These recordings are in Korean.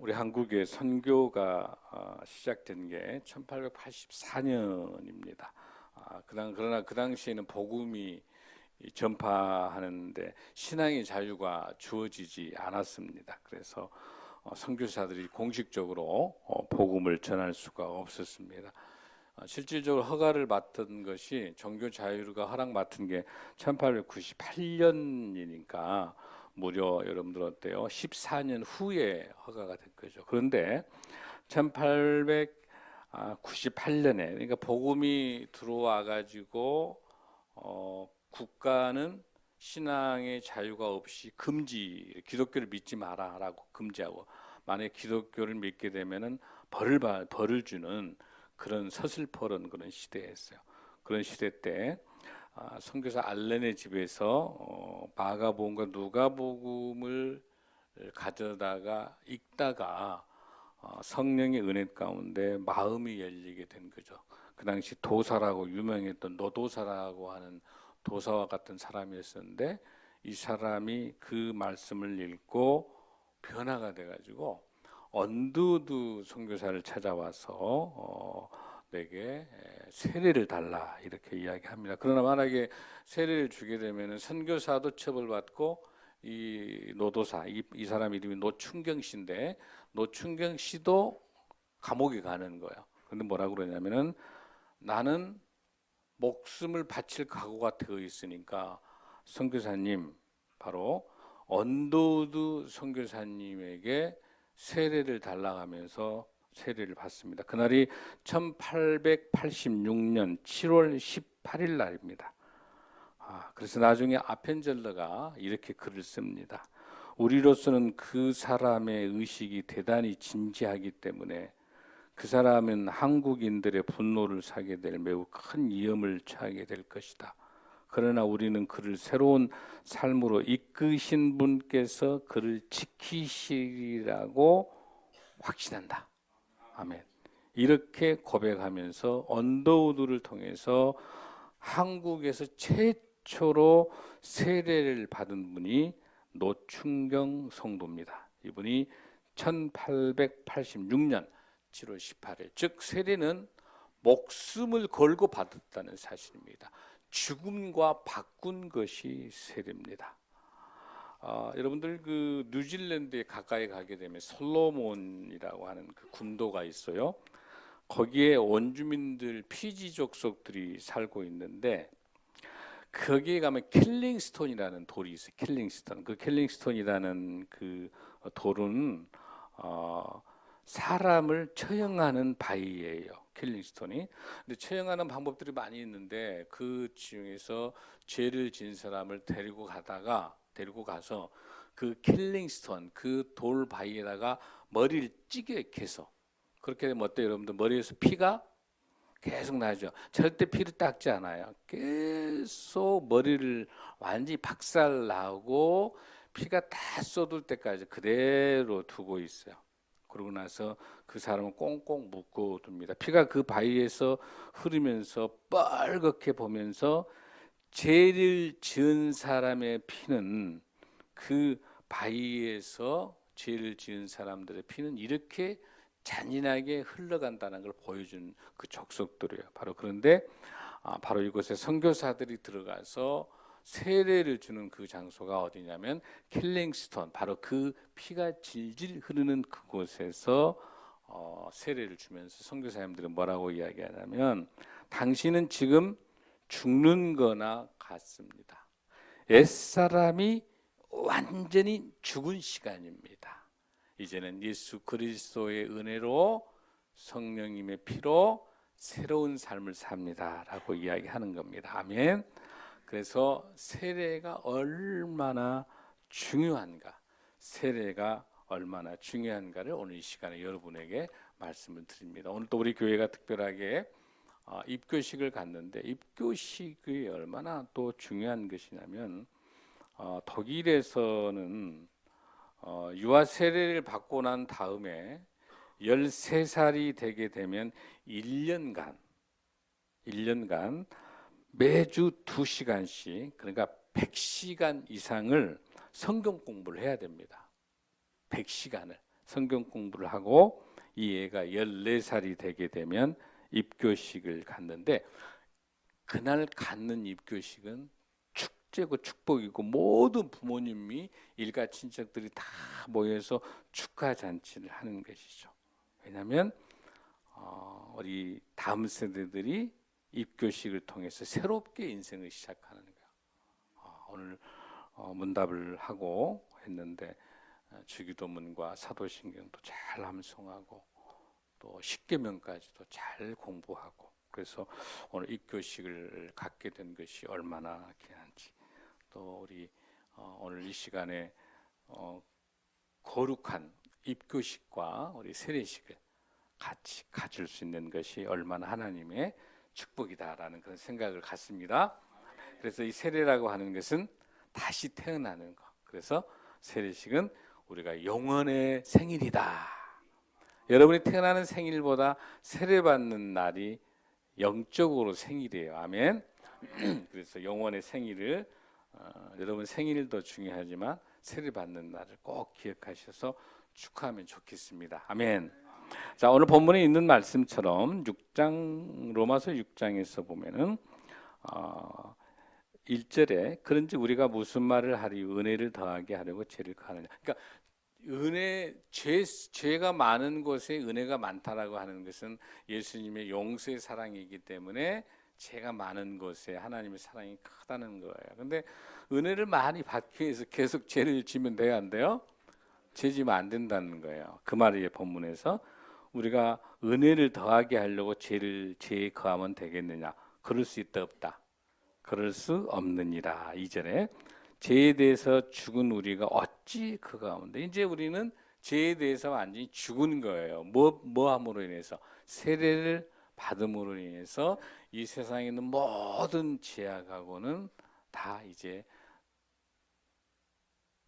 우리 한국의 선교가 시작된 게 1884년입니다. 그러나 그 당시에는 복음이 전파하는데 신앙의 자유가 주어지지 않았습니다. 그래서 선교사들이 공식적으로 복음을 전할 수가 없었습니다. 실질적으로 허가를 맡은 것이 종교 자유가 허락맡은 게 1898년이니까 무려 여러분들 어때요? 14년 후에 허가가 된 거죠. 그런데 1898년에 그러니까 복음이 들어와 가지고 국가는 신앙의 자유가 없이 금지, 기독교를 믿지 마라라고 금지하고, 만약에 기독교를 믿게 되면은 벌을 주는 그런 서슬퍼런 그런 시대였어요. 그런 시대 때 선교사 알렌의 집에서 마가복음과 누가복음을 가져다가 읽다가 성령의 은혜 가운데 마음이 열리게 된 거죠. 그 당시 도사라고 유명했던 노도사라고 하는 도사와 같은 사람이었었는데, 이 사람이 그 말씀을 읽고 변화가 돼가지고 언두두 선교사를 찾아와서 내게 세례를 달라 이렇게 이야기합니다. 그러나 만약에 세례를 주게 되면 선교사도 처벌받고, 이 노도사, 이 사람 이름이 노충경 씨인데 노충경 씨도 감옥에 가는 거예요. 그런데 뭐라고 그러냐면은, 나는 목숨을 바칠 각오가 되어 있으니까 선교사님, 바로 언더우드 선교사님에게 세례를 달라가면서 세례를 받습니다. 그날이 1886년 7월 18일 날입니다. 그래서 나중에 아펜젤러가 이렇게 글을 씁니다. 우리로서는 그 사람의 의식이 대단히 진지하기 때문에 그 사람은 한국인들의 분노를 사게 될 매우 큰 위험을 처하게 될 것이다. 그러나 우리는 그를 새로운 삶으로 이끄신 분께서 그를 지키시리라고 확신한다. 아멘. 이렇게 고백하면서 언더우드를 통해서 한국에서 최초로 세례를 받은 분이 노충경 성도입니다. 이분이 1886년 7월 18일, 즉 세례는 목숨을 걸고 받았다는 사실입니다. 죽음과 바꾼 것이 세례입니다. 여러분들 그 뉴질랜드에 가까이 가게 되면 솔로몬이라고 하는 그 군도가 있어요. 거기에 원주민들 피지 족속들이 살고 있는데, 거기에 가면 킬링스톤이라는 돌이 있어요. 킬링스톤. 그 킬링스톤이라는 그 돌은 사람을 처형하는 바위예요. 킬링스톤이. 근데 처형하는 방법들이 많이 있는데 그 중에서 죄를 지은 사람을 데리고 가서 그 킬링스톤, 그 돌 바위에다가 머리를 찌게 캐서, 그렇게 되면 어때요, 여러분들? 머리에서 피가 계속 나죠. 절대 피를 닦지 않아요. 계속 머리를 완전히 박살나고 피가 다 쏟을 때까지 그대로 두고 있어요. 그러고 나서 그 사람은 꽁꽁 묶어 둡니다. 피가 그 바위에서 흐르면서 뻘겋게 보면서, 죄를 지은 사람의 피는, 그 바위에서 죄를 지은 사람들의 피는 이렇게 잔인하게 흘러간다는 걸 보여준 그 족속들이에요. 바로 그런데 바로 이곳에 선교사들이 들어가서 세례를 주는 그 장소가 어디냐면 킬링스톤, 바로 그 피가 질질 흐르는 그곳에서 세례를 주면서 선교사님들은 뭐라고 이야기하냐면, 당신은 지금 죽는 거나 같습니다. 옛사람이 완전히 죽은 시간입니다. 이제는 예수 그리스도의 은혜로 성령님의 피로 새로운 삶을 삽니다 라고 이야기하는 겁니다. 아멘. 그래서 세례가 얼마나 중요한가, 세례가 얼마나 중요한가를 오늘 이 시간에 여러분에게 말씀을 드립니다. 오늘 또 우리 교회가 특별하게 입교식을 갔는데, 입교식이 얼마나 또 중요한 것이냐면, 독일에서는 유아 세례를 받고 난 다음에 13살이 되게 되면 1년간 매주 2시간씩, 그러니까 100시간 이상을 성경 공부를 해야 됩니다. 100시간을 성경 공부를 하고 이 애가 14살이 되게 되면 입교식을 갖는데, 그날 갖는 입교식은 축제고 축복이고 모든 부모님이 일가 친척들이 다 모여서 축하 잔치를 하는 것이죠. 왜냐하면 우리 다음 세대들이 입교식을 통해서 새롭게 인생을 시작하는 거예요. 오늘 문답을 하고 했는데 주기도문과 사도신경도 잘 암송하고 또 십계명까지도 잘 공부하고, 그래서 오늘 입교식을 갖게 된 것이 얼마나 귀한지, 또 우리 오늘 이 시간에 거룩한 입교식과 우리 세례식을 같이 가질 수 있는 것이 얼마나 하나님의 축복이다라는 그런 생각을 갖습니다. 그래서 이 세례라고 하는 것은 다시 태어나는 것. 그래서 세례식은 우리가 영원의 생일이다. 여러분이 태어나는 생일보다 세례받는 날이 영적으로 생일이에요. 아멘. 그래서 영원의 생일을 여러분 생일도 중요하지만 세례받는 날을 꼭 기억하셔서 축하하면 좋겠습니다. 아멘. 자, 오늘 본문에 있는 말씀처럼 6장 로마서 6장에서 보면은 1절에 그런지 우리가 무슨 말을 하리 은혜를 더하게 하려고 죄를 가하느냐. 그러니까 죄가 많은 곳에 은혜가 많다라고 하는 것은 예수님의 용서의 사랑이기 때문에 죄가 많은 곳에 하나님의 사랑이 크다는 거예요. 근데 은혜를 많이 받기 위해서 계속 죄를 지면 돼요, 안 돼요? 죄 지면 안 된다는 거예요. 그 말이 본문에서 우리가 은혜를 더하게 하려고 죄에 거하면 되겠느냐? 그럴 수 있다 없다? 그럴 수 없느니라. 2절에 죄에 대해서 죽은 우리가 어찌 그 가운데, 이제 우리는 죄에 대해서 완전히 죽은 거예요. 뭐함으로 인해서? 세례를 받음으로 인해서 이 세상에 있는 모든 죄악하고는 다 이제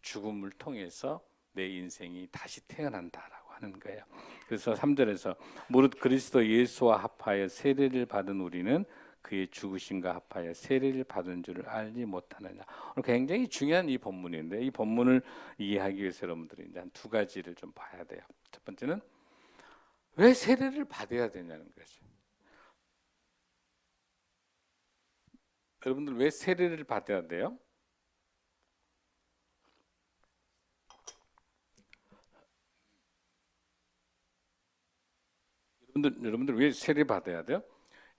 죽음을 통해서 내 인생이 다시 태어난다라고 하는 거예요. 그래서 3절에서 무릇 그리스도 예수와 합하여 세례를 받은 우리는 그의 죽으심과 합하여 세례를 받은 줄을 알지 못하느냐. 오늘 굉장히 중요한 이 본문인데, 이 본문을 이해하기 위해서 여러분들이 이제 한 두 가지를 좀 봐야 돼요. 첫 번째는 왜 세례를 받아야 되냐는 거죠. 여러분들 왜 세례를 받아야 돼요? 여러분들 왜 세례 받아야 돼요?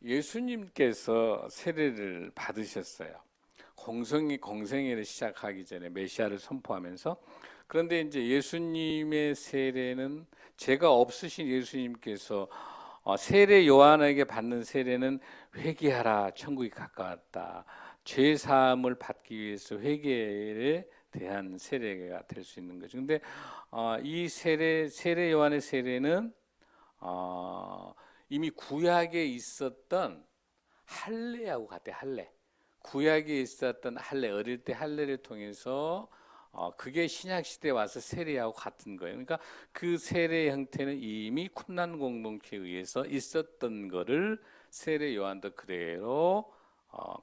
예수님께서 세례를 받으셨어요. 공생애를 시작하기 전에 메시아를 선포하면서. 그런데 이제 예수님의 세례는 죄가 없으신 예수님께서 세례 요한에게 받는 세례는 회개하라 천국이 가까웠다. 죄 사함을 받기 위해서 회개에 대한 세례가 될 수 있는 거죠. 근데 이 세례 요한의 세례는 이미 구약에 있었던 할례하고 같아. 할례. 구약에 있었던 할례, 어릴 때 할례를 통해서 그게 신약 시대에 와서 세례하고 같은 거예요. 그러니까 그 세례 형태는 이미 쿰난 공동체에 의해서 있었던 거를 세례 요한도 그대로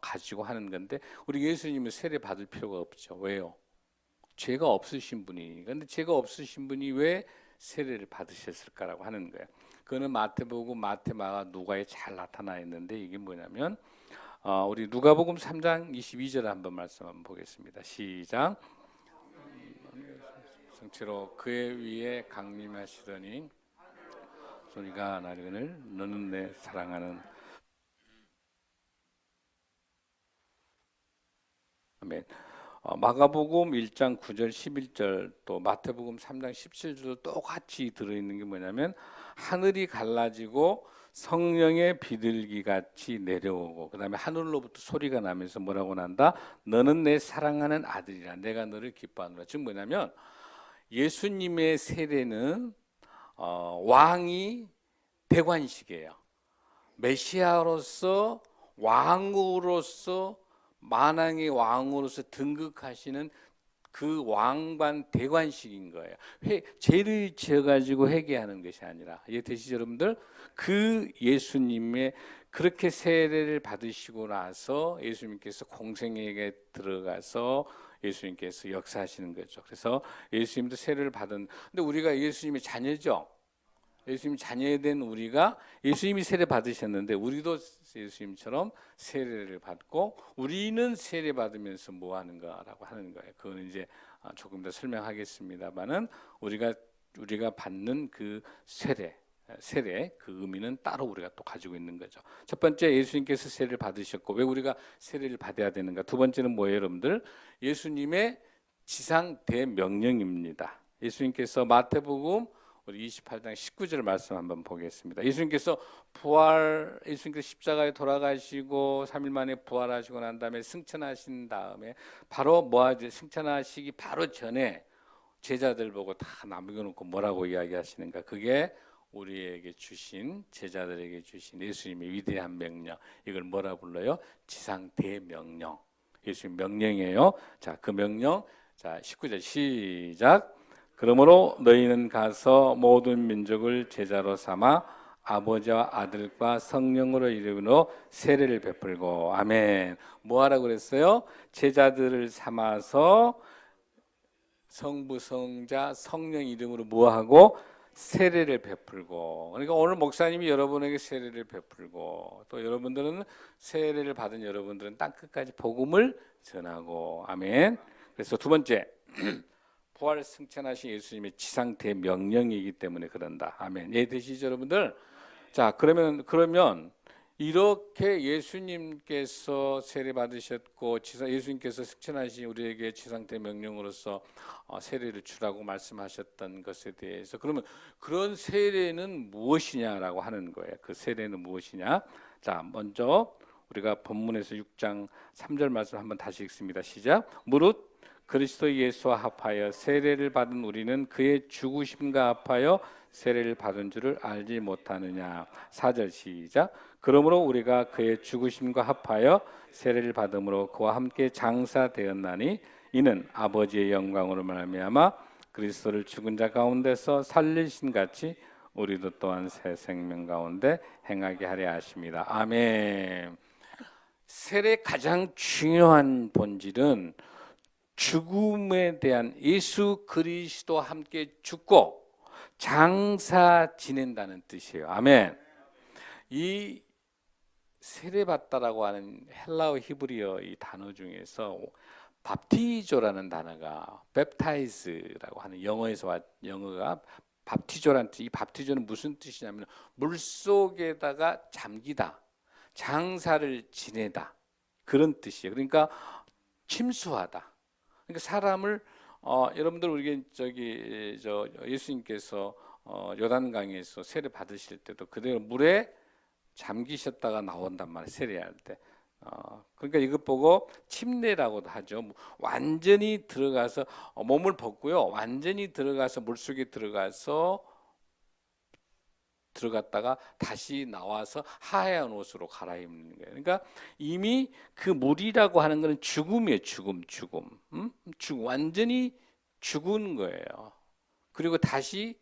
가지고 하는 건데, 우리 예수님은 세례 받을 필요가 없죠. 왜요? 죄가 없으신 분이니까. 근데 죄가 없으신 분이 왜 세례를 받으셨을까라고 하는 거예요. 그거는 마태복음, 마가, 누가에 잘 나타나 있는데, 이게 뭐냐면 우리 누가복음 3장 22절 한번 말씀 한번 보겠습니다. 시작. 성취로 그의 위에 강림하시더니 소리가 나르기를 너는 내 사랑하는. 아멘. 마가복음 1장 9절 11절 또 마태복음 3장 17절도 똑같이 들어있는 게 뭐냐면 하늘이 갈라지고 성령의 비둘기 같이 내려오고, 그 다음에 하늘로부터 소리가 나면서 뭐라고 난다? 너는 내 사랑하는 아들이라, 내가 너를 기뻐하노라. 즉 뭐냐면 예수님의 세례는 왕이 대관식이에요. 메시아로서 왕으로서 만왕의 왕으로서 등극하시는 그 왕관 대관식인 거예요. 죄를 지어가지고 회개하는 것이 아니라, 이해되시죠 여러분들? 그 예수님의 그렇게 세례를 받으시고 나서 예수님께서 공생애에 들어가서 예수님께서 역사하시는 거죠. 그래서 예수님도 세례를 받은, 근데 우리가 예수님의 자녀죠. 예수님 자녀된 우리가 예수님이 세례 받으셨는데 우리도 예수님처럼 세례를 받고 우리는 세례 받으면서 뭐 하는가라고 하는 거예요. 그건 이제 조금 더 설명하겠습니다만은 우리가 받는 그 세례 그 의미는 따로 우리가 또 가지고 있는 거죠. 첫 번째, 예수님께서 세례를 받으셨고 왜 우리가 세례를 받아야 되는가? 두 번째는 뭐예요, 여러분들? 예수님의 지상 대명령입니다. 예수님께서 마태복음 우리 28장 19절 말씀 한번 보겠습니다. 예수님께서 십자가에 돌아가시고 3일 만에 부활하시고 난 다음에 승천하신 다음에 바로 승천하시기 바로 전에 제자들 보고 다 남겨놓고 뭐라고 이야기하시는가? 그게 우리에게 주신, 제자들에게 주신 예수님의 위대한 명령, 이걸 뭐라 불러요? 지상 대명령. 예수님 명령이에요. 자, 그 명령, 자 19절 시작. 그러므로 너희는 가서 모든 민족을 제자로 삼아 아버지와 아들과 성령으로 이름으로 세례를 베풀고, 아멘. 뭐 하라고 그랬어요? 제자들을 삼아서 성부, 성자, 성령 이름으로 뭐 하고? 세례를 베풀고. 그러니까 오늘 목사님이 여러분에게 세례를 베풀고, 또 여러분들은 세례를 받은 여러분들은 땅 끝까지 복음을 전하고, 아멘. 그래서 두 번째, 부활 승천하신 예수님의 지상 대명령이기 때문에 그런다. 아멘. 이해되시죠, 여러분들? 자, 그러면 이렇게 예수님께서 세례 받으셨고 예수님께서 승천하신 우리에게 지상 대명령으로서 세례를 주라고 말씀하셨던 것에 대해서, 그러면 그런 세례는 무엇이냐라고 하는 거예요. 그 세례는 무엇이냐? 자, 먼저 우리가 본문에서 6장 3절 말씀 한번 다시 읽습니다. 시작. 무릇 그리스도 예수와 합하여 세례를 받은 우리는 그의 죽으심과 합하여 세례를 받은 줄을 알지 못하느냐. 4절 시작. 그러므로 우리가 그의 죽으심과 합하여 세례를 받음으로 그와 함께 장사되었나니 이는 아버지의 영광으로 말미암아 그리스도를 죽은 자 가운데서 살리신 같이 우리도 또한 새 생명 가운데 행하게 하려 하십니다. 아멘. 세례의 가장 중요한 본질은 죽음에 대한, 예수 그리스도와 함께 죽고 장사 지낸다는 뜻이에요. 아멘. 이 세례받다라고 하는 헬라어 히브리어 이 단어 중에서 밥티조라는 단어가, 웹타이즈라고 하는 영어가 밥티조라는 뜻. 이 밥티조는 무슨 뜻이냐면 물속에다가 잠기다, 장사를 지내다, 그런 뜻이에요. 그러니까 침수하다. 그러니까 사람을 여러분들 우리 예수님께서 요단강에서 세례 받으실 때도 그대로 물에 잠기셨다가 나온단 말이에요. 세례할 때. 그러니까 이것 보고 침례라고도 하죠. 완전히 들어가서 몸을 벗고요. 완전히 들어가서 물속에 들어갔다가 다시 나와서 하얀 옷으로 갈아입는 거예요. 그러니까 이미 그 물이라고 하는 것은 죽음이에요. 죽음. 완전히 죽은 거예요. 그리고 다시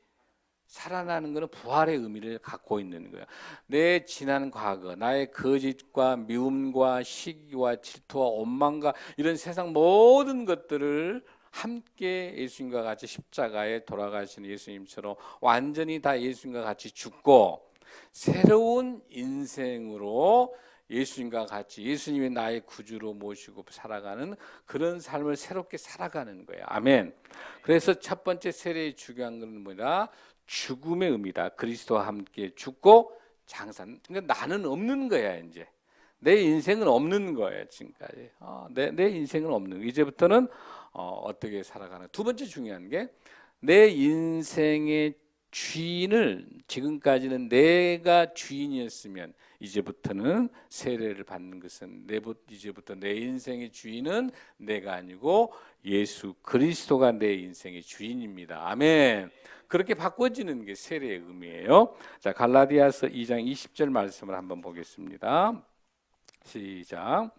살아나는 것은 부활의 의미를 갖고 있는 거예요. 내 지난 과거, 나의 거짓과 미움과 시기와 질투와 원망과 이런 세상 모든 것들을 함께 예수님과 같이 십자가에 돌아가시는 예수님처럼 완전히 다 예수님과 같이 죽고 새로운 인생으로 예수님과 같이 예수님이 나의 구주로 모시고 살아가는 그런 삶을 새롭게 살아가는 거예요. 아멘. 그래서 첫 번째 세례의 중요한 것은 뭐냐? 죽음의 의미다. 그리스도와 함께 죽고 장사. 그러니까 나는 없는 거야. 이제 내 인생은 없는 거예요. 지금까지 내 인생은 없는. 이제부터는 어떻게 살아가나. 두 번째 중요한 게 내 인생의 주인을, 지금까지는 내가 주인이었으면 이제부터는 세례를 받는 것은 이제부터 내 인생의 주인은 내가 아니고 예수 그리스도가 내 인생의 주인입니다. 아멘. 그렇게 바꿔지는 게 세례의 의미예요. 자, 갈라디아서 2장 20절 말씀을 한번 보겠습니다. 시작.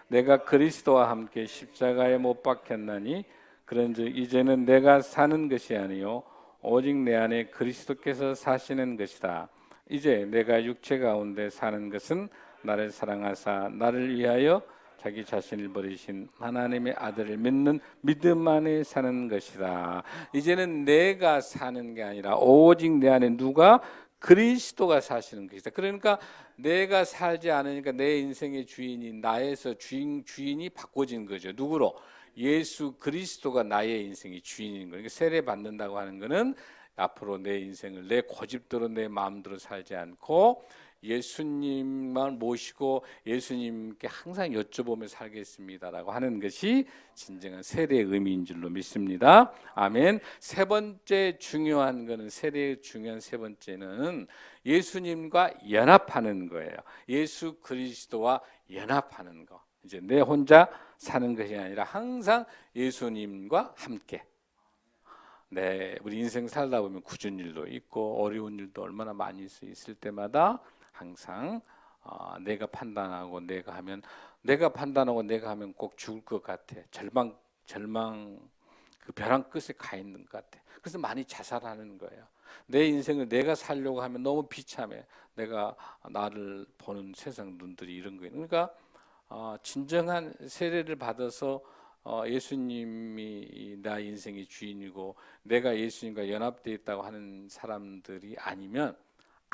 내가 그리스도와 함께 십자가에 못 박혔나니 그런즉 이제는 내가 사는 것이 아니요 오직 내 안에 그리스도께서 사시는 것이다. 이제 내가 육체 가운데 사는 것은 나를 사랑하사 나를 위하여 자기 자신을 버리신 하나님의 아들을 믿는 믿음 안에 사는 것이다. 이제는 내가 사는 게 아니라 오직 내 안에 누가 그리스도가 사시는 것이다. 그러니까 내가 살지 않으니까 내 인생의 주인이 나에서 주인이 바꿔진 거죠. 누구로? 예수 그리스도가 나의 인생의 주인인 거예요. 그러니까 세례 받는다고 하는 거는 앞으로 내 인생을 내 고집대로 내 마음대로 살지 않고 예수님만 모시고 예수님께 항상 여쭤보며 살겠습니다라고 하는 것이 진정한 세례의 의미인 줄로 믿습니다. 아멘. 세 번째 중요한 거는 세례의 중요한 세 번째는 예수님과 연합하는 거예요. 예수 그리스도와 연합하는 거. 이제 내 혼자 사는 것이 아니라 항상 예수님과 함께. 네, 우리 인생 살다 보면 굳은 일도 있고 어려운 일도 얼마나 많이 있을 때마다 항상 내가 판단하고 내가 하면 꼭 죽을 것 같아. 절망 그 벼랑 끝에 가 있는 것 같아. 그래서 많이 자살하는 거예요. 내 인생을 내가 살려고 하면 너무 비참해. 내가 나를 보는 세상 눈들이 이런 거예요. 그러니까 진정한 세례를 받아서 예수님이 나 인생의 주인이고 내가 예수님과 연합되어 있다고 하는 사람들이 아니면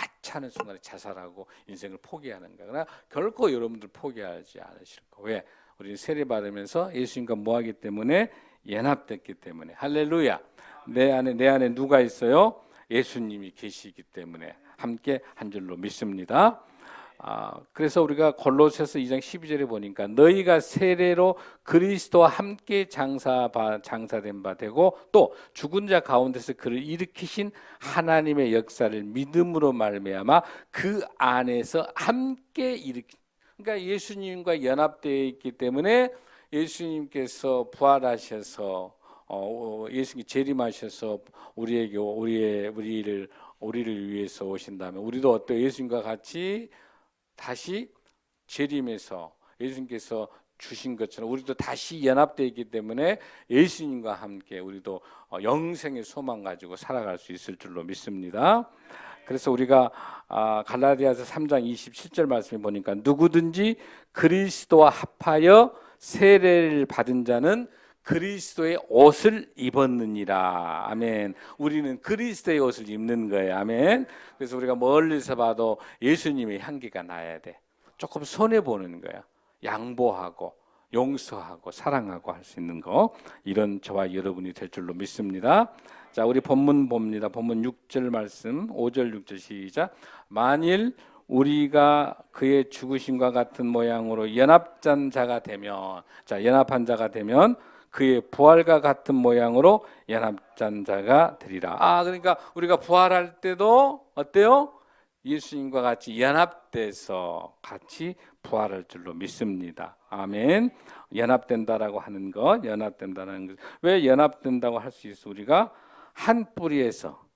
아차하는 순간에 자살하고 인생을 포기하는 거야. 그러나 결코 여러분들 포기하지 않으실 거예요. 왜? 우리 세례 받으면서 예수님과 뭐하기 때문에 연합됐기 때문에. 할렐루야. 내 안에 누가 있어요? 예수님이 계시기 때문에 함께 한 줄로 믿습니다. 그래서 우리가 골로새서 2장 12절에 보니까 너희가 세례로 그리스도와 함께 장사된 바 되고 또 죽은 자 가운데서 그를 일으키신 하나님의 역사를 믿음으로 말미암아 그 안에서 함께 그러니까 예수님과 연합되어 있기 때문에 예수님께서 부활하셔서 예수님이 재림하셔서 우리를 위해서 오신다면 우리도 어때요? 예수님과 같이 다시 재림해서 예수님께서 주신 것처럼 우리도 다시 연합되어 있기 때문에 예수님과 함께 우리도 영생의 소망 가지고 살아갈 수 있을 줄로 믿습니다. 그래서 우리가 갈라디아서 3장 27절 말씀에 보니까 누구든지 그리스도와 합하여 세례를 받은 자는 그리스도의 옷을 입었느니라. 아멘. 우리는 그리스도의 옷을 입는 거예요. 아멘. 그래서 우리가 멀리서 봐도 예수님의 향기가 나야 돼. 조금 손해 보는 거야. 양보하고 용서하고 사랑하고 할 수 있는 거. 이런 저와 여러분이 될 줄로 믿습니다. 자, 우리 본문 봅니다. 본문 6절 말씀, 5절 6절 시작. 만일 우리가 그의 죽으심과 같은 모양으로 연합한 자가 되면 그의 부활과 같은 모양으로 연합한 자가 되리라. 그러니까 우리가 부활할 때도 어때요? 예수님과 같이 연합돼서 같이 부활할 줄로 믿습니다. 아멘. 연합된다라고 하는 것, 왜 연합된다고 할 수 있어? 우리가 한 뿌리에서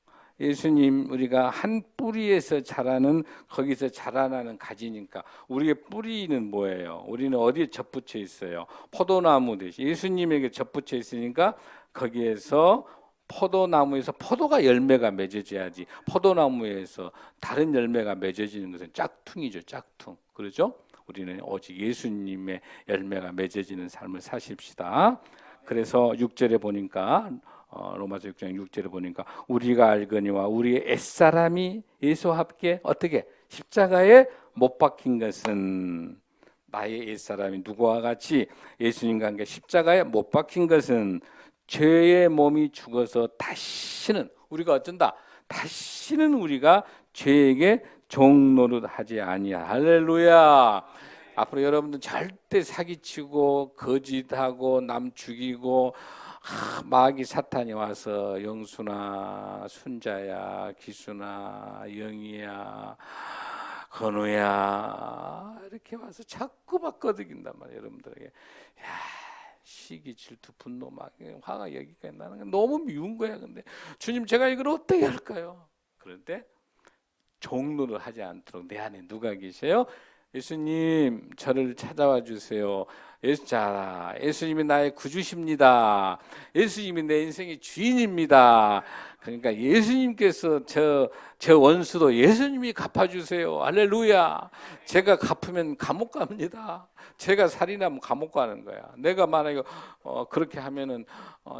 예수님 우리가 한 뿌리에서 자라는 거기서 자라나는 가지니까 우리의 뿌리는 뭐예요? 우리는 어디에 접붙여 있어요? 포도나무 대신 예수님에게 접붙여 있으니까 거기에서 포도나무에서 포도가 열매가 맺어져야지 포도나무에서 다른 열매가 맺어지는 것은 짝퉁이죠. 짝퉁. 그렇죠? 우리는 오직 예수님의 열매가 맺어지는 삶을 사십시다. 그래서 6절에 보니까 로마서 6장 6절에 보니까 우리가 알거니와 우리의 옛사람이 예수와 함께 어떻게 십자가에 못 박힌 것은 나의 옛사람이 누구와 같이 예수님과 함께 십자가에 못 박힌 것은 죄의 몸이 죽어서 다시는 우리가 어쩐다? 다시는 우리가 죄에게 종노릇하지 아니하. 할렐루야. 앞으로 여러분들 절대 사기치고 거짓하고 남 죽이고 마귀 사탄이 와서 영수나 순자야 기수나 영희야 건우야 이렇게 와서 자꾸 막 거드긴단 말이에요. 여러분들에게 시기 질투 분노 막 화가 여기까지 나는 게 너무 미운 거야. 근데 주님 제가 이걸 어떻게 할까요? 그런데 종로를 하지 않도록 내 안에 누가 계세요? 예수님 저를 찾아와 주세요. 예수님이 나의 구주십니다. 예수님이 내 인생의 주인입니다. 그러니까 예수님께서 저 원수도 예수님이 갚아주세요. 할렐루야. 제가 갚으면 감옥 갑니다. 제가 살인하면 감옥 가는 거야. 내가 만약에 그렇게 하면은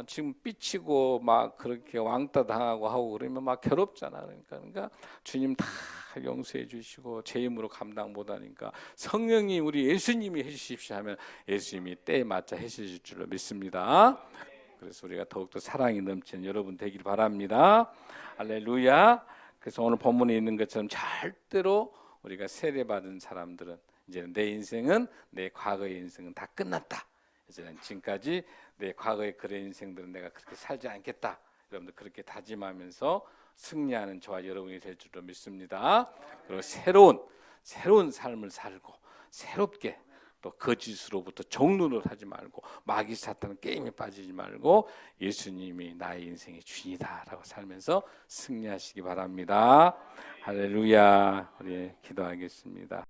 지금 삐치고 막 그렇게 왕따 당하고 하고 그러면 막 괴롭잖아. 그러니까 주님 다 용서해 주시고 제 힘으로 감당 못하니까 성령이 우리 예수님이 해주십시오 하면 예수님이 때에 맞춰 해주실 줄로 믿습니다. 그래서 우리가 더욱더 사랑이 넘치는 여러분 되길 바랍니다. 할렐루야. 그래서 오늘 본문에 있는 것처럼 절대로 우리가 세례받은 사람들은 이제는 내 인생은 내 과거의 인생은 다 끝났다. 이제는 지금까지 내 과거의 그런 인생들은 내가 그렇게 살지 않겠다. 여러분들 그렇게 다짐하면서 승리하는 저와 여러분이 될 줄로 믿습니다. 그리고 새로운 삶을 살고 새롭게 또 거짓으로부터 종론을 하지 말고 마귀 사탄 게임에 빠지지 말고 예수님이 나의 인생의 주인이다라고 살면서 승리하시기 바랍니다. 할렐루야. 우리 기도하겠습니다.